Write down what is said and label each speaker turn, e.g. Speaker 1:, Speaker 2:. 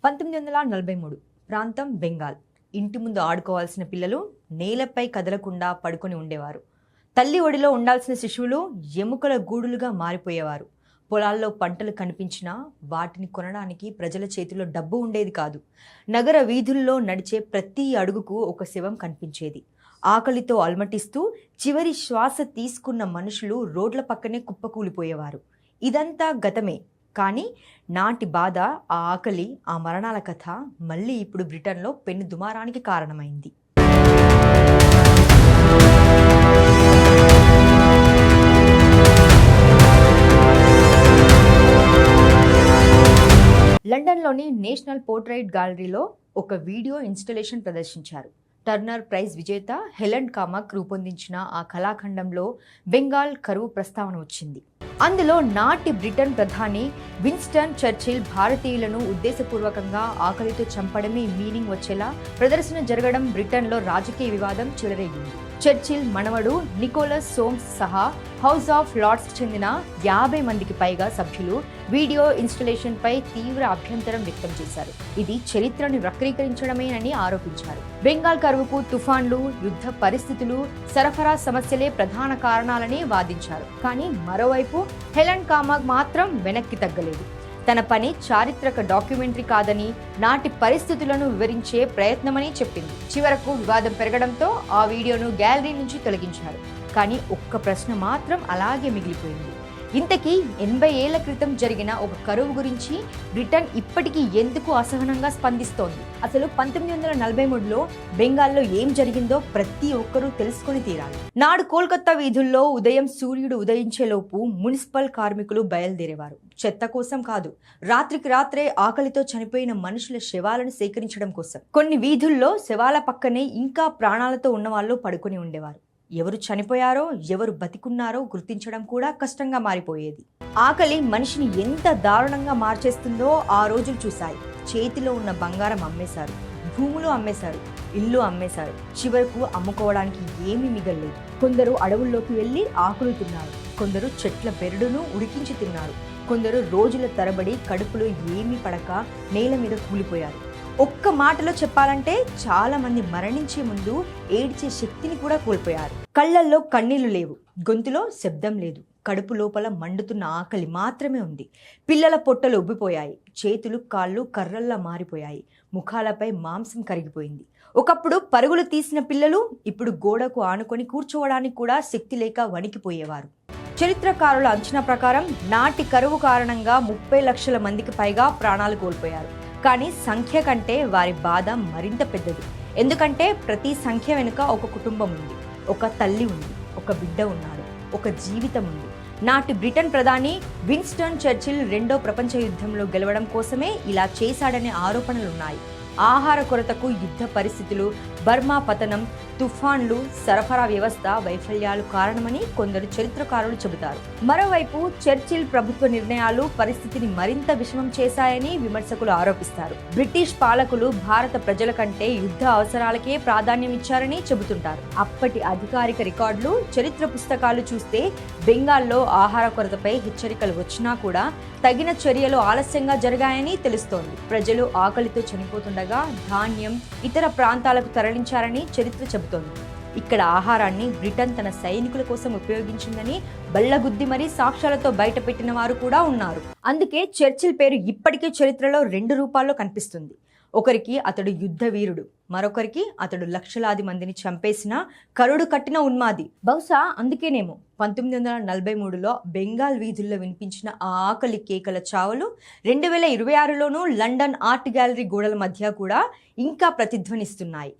Speaker 1: 1943 ప్రాంతం బెంగాల్. ఇంటి ముందు ఆడుకోవాల్సిన పిల్లలు నేలపై కదలకుండా పడుకొని ఉండేవారు. తల్లి ఒడిలో ఉండాల్సిన శిశువులు ఎముకల గూడులుగా మారిపోయేవారు. పొలాల్లో పంటలు కనిపించినా వాటిని కొనడానికి ప్రజల చేతిలో డబ్బు ఉండేది కాదు. నగర వీధుల్లో నడిచే ప్రతి అడుగుకు ఒక శవం కనిపించేది. ఆకలితో అల్మటిస్తూ చివరి శ్వాస తీసుకున్న మనుషులు రోడ్ల పక్కనే కుప్పకూలిపోయేవారు. ఇదంతా గతమే. కానీ నాటి బాధ, ఆ ఆకలి, ఆ మరణాల కథ మళ్ళీ ఇప్పుడు బ్రిటన్లో పెను దుమారానికి కారణమైంది. లండన్లోని నేషనల్ పోర్ట్రైట్ గ్యాలరీలో ఒక వీడియో ఇన్స్టలేషన్ ప్రదర్శించారు. టర్నర్ ప్రైజ్ విజేత హెలెన్ కామక్ రూపొందించిన ఆ కళాఖండంలో బెంగాల్ కరువు ప్రస్తావన వచ్చింది. అందులో నాటి బ్రిటన్ ప్రధాని విన్స్టన్ చర్చిల్ భారతీయులను ఉద్దేశపూర్వకంగా ఆకలితో చంపడమే మీనింగ్ వచ్చేలా ప్రదర్శన జరగడం బ్రిటన్లో రాజకీయ వివాదం చెలరేగింది. చర్చిల్ మనవడు నికోలస్ సోమ్స్ సహా హౌస్ ఆఫ్ లార్డ్స్ చెందిన 50 మందికి పైగా సభ్యులు వీడియో ఇన్స్టలేషన్ పై తీవ్ర అభ్యంతరం వ్యక్తం చేశారు. ఇది చరిత్రను వక్రీకరించడమేనని ఆరోపించారు. బెంగాల్ కరువుకు తుఫాన్లు, యుద్ధ పరిస్థితులు, సరఫరా సమస్యలే ప్రధాన కారణాలని వాదించారు. కానీ మరోవైపు హెలెన్ కామక్ మాత్రం వెనక్కి తగ్గలేదు. తన పని చారిత్రక డాక్యుమెంటరీ కాదని, నాటి పరిస్థితులను వివరించే ప్రయత్నమని చెప్పింది. చివరకు వివాదం పెరగడంతో ఆ వీడియోను గ్యాలరీ నుంచి తొలగించారు. కానీ ఒక్క ప్రశ్న మాత్రం అలాగే మిగిలిపోయింది. ఇంతకీ 80 ఏళ్ల క్రితం జరిగిన ఒక కరువు గురించి బ్రిటన్ ఇప్పటికీ ఎందుకు అసహనంగా స్పందిస్తోంది? అసలు 1943లో బెంగాల్లో ఏం జరిగిందో ప్రతి ఒక్కరూ తెలుసుకుని తీరాలి. నాడు కోల్కతా వీధుల్లో ఉదయం సూర్యుడు ఉదయించేలోపు మున్సిపల్ కార్మికులు బయలుదేరేవారు. చెత్త కోసం కాదు, రాత్రికి రాత్రే ఆకలితో చనిపోయిన మనుషుల శవాలను సేకరించడం కోసం. కొన్ని వీధుల్లో శవాల పక్కనే ఇంకా ప్రాణాలతో ఉన్నవాళ్ళు పడుకొని ఉండేవారు. ఎవరు చనిపోయారో, ఎవరు బతికున్నారో గుర్తించడం కూడా కష్టంగా మారిపోయేది. ఆకలి మనిషిని ఎంత దారుణంగా మార్చేస్తుందో ఆ రోజులు చూశాయి. చేతిలో ఉన్న బంగారం అమ్మేశారు, భూములు అమ్మేశారు, ఇల్లు అమ్మేశారు. చివరకు అమ్ముకోవడానికి ఏమీ మిగల్లేదు. కొందరు అడవుల్లోకి వెళ్ళి ఆకులు తిన్నారు, కొందరు చెట్ల బెరడును ఉడికించి తిన్నారు, కొందరు రోజుల తరబడి కడుపులో ఏమీ పడక నేల మీద కూలిపోయారు. ఒక్క మాటలో చెప్పాలంటే చాలా మంది మరణించే ముందు ఏడ్చే శక్తిని కూడా కోల్పోయారు. కళ్ళల్లో కన్నీళ్లు లేవు, గొంతులో శబ్దం లేదు, కడుపు లోపల మండుతున్న ఆకలి మాత్రమే ఉంది. పిల్లల పొట్టలు ఉబ్బిపోయాయి, చేతులు కాళ్ళు కర్రల్లా మారిపోయాయి, ముఖాలపై మాంసం కరిగిపోయింది. ఒకప్పుడు పరుగులు తీసిన పిల్లలు ఇప్పుడు గోడకు ఆనుకొని కూర్చోవడానికి కూడా శక్తి లేక వణికిపోయేవారు. చరిత్రకారుల అంచనా ప్రకారం నాటి కరువు కారణంగా 30 లక్షల మందికి పైగా ప్రాణాలు కోల్పోయారు. కానీ సంఖ్య కంటే వారి బాధ మరింత పెద్దది. ఎందుకంటే ప్రతి సంఖ్య వెనుక ఒక కుటుంబం ఉంది, ఒక తల్లి ఉంది, ఒక బిడ్డ ఉన్నాడు, ఒక జీవితం ఉంది. నాటి బ్రిటన్ ప్రధాని విన్స్టన్ చర్చిల్ 2వ ప్రపంచ యుద్ధంలో గెలవడం కోసమే ఇలా చేశాడనే ఆరోపణలున్నాయి. ఆహార కొరతకు యుద్ధ పరిస్థితులు, బర్మా పతనం, తుఫాన్లు, సరఫరా వ్యవస్థ వైఫల్యాలు కారణమని కొందరు చరిత్రకారులు చెబుతారు. మరోవైపు చర్చిల్ ప్రభుత్వ నిర్ణయాలు పరిస్థితిని మరింత విషమం చేశాయని విమర్శకులు ఆరోపిస్తారు. బ్రిటిష్ పాలకులు భారత ప్రజల కంటే యుద్ధ అవసరాలకే ప్రాధాన్యం ఇచ్చారని చెబుతుంటారు. అప్పటి అధికారిక రికార్డులు, చరిత్ర పుస్తకాలు చూస్తే బెంగాల్లో ఆహార కొరతపై హెచ్చరికలు వచ్చినా కూడా తగిన చర్యలు ఆలస్యంగా జరిగాయని తెలుస్తోంది. ప్రజలు ఆకలితో చనిపోతుండగా ధాన్యం ఇతర ప్రాంతాలకు తరలించారని చరిత్ర చెబుతోంది. ఇక్కడ ఆహారాన్ని బ్రిటన్ తన సైనికుల కోసం ఉపయోగించిందని బల్లగుద్ది మరీ సాక్ష్యాలతో బయటపెట్టిన వారు కూడా ఉన్నారు. అందుకే చర్చిల్ పేరు ఇప్పటికీ చరిత్రలో 2 రూపాల్లో కనిపిస్తుంది. ఒకరికి అతడు యుద్ధ వీరుడు, మరొకరికి అతడు లక్షలాది మందిని చంపేసిన కరుడు కట్టిన ఉన్మాది. బహుశా అందుకేనేమో 1943లో బెంగాల్ వీధుల్లో వినిపించిన ఆ ఆకలి కేకల చావులు 2026లోనూ లండన్ ఆర్ట్ గ్యాలరీ గోడల మధ్య కూడా ఇంకా ప్రతిధ్వనిస్తున్నాయి.